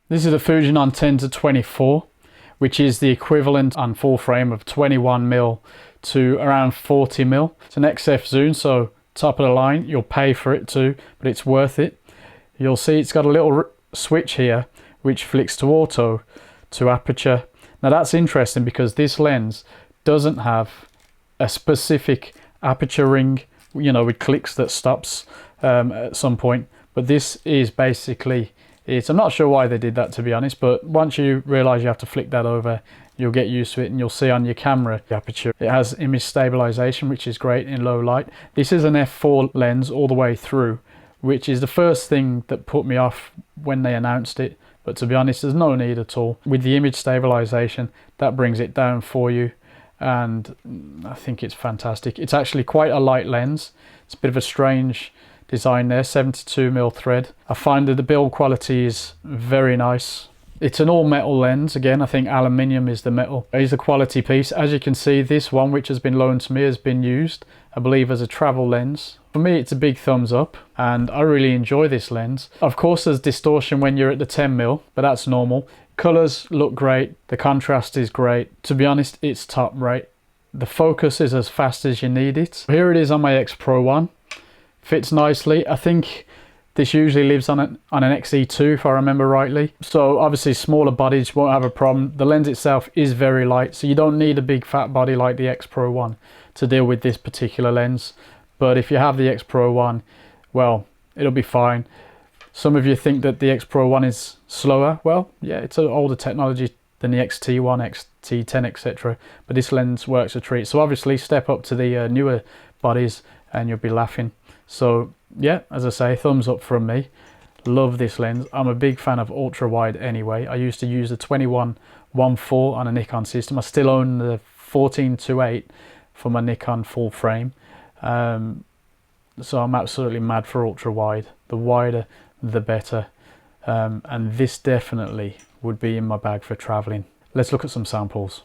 This is a Fuji 10-24, which is the equivalent on full frame of 21mm to around 40mm. It's an XF zoom, so top of the line. You'll pay for it too, but it's worth it. You'll see it's got a little switch here which flicks to auto, to aperture. Now that's interesting because this lens doesn't have a specific aperture ring, you know, with clicks that stops at some point, but this is basically it. I'm not sure why they did that, to be honest, but once you realize you have to flick that over, you'll get used to it, and you'll see on your camera the aperture. It has image stabilization, which is great in low light. This is an f4 lens all the way through, which is the first thing that put me off when they announced it, but to be honest, there's no need at all. With the image stabilization, that brings it down for you, and I think it's fantastic. It's actually quite a light lens. It's a bit of a strange design there, 72mm thread. I find that the build quality is very nice. It's an all metal lens. Again, I think aluminium is the metal. It is a quality piece. As you can see, this one, which has been loaned to me, has been used, I believe, as a travel lens. For me, it's a big thumbs up, and I really enjoy this lens. Of course, there's distortion when you're at the 10mm, but that's normal. Colors look great. The contrast is great. To be honest, it's top rate. The focus is as fast as you need it. Here it is on my X Pro 1. Fits nicely. I think this usually lives on an XE2 if I remember rightly. So obviously smaller bodies won't have a problem. The lens itself is very light, so you don't need a big fat body like the X Pro 1 to deal with this particular lens. But if you have the X Pro 1, well, it'll be fine. Some of you think that the X Pro 1 is slower. Well, yeah, it's an older technology than the XT1, XT10, etc. But this lens works a treat. So obviously step up to the newer bodies and you'll be laughing. So yeah, as I say, thumbs up from me. Love this lens. I'm a big fan of ultra wide anyway. I used to use the 21-1.4 on a Nikon system. I still own the 14-8 for my Nikon full frame. So I'm absolutely mad for ultra wide. The wider the better, and this definitely would be in my bag for traveling. Let's look at some samples.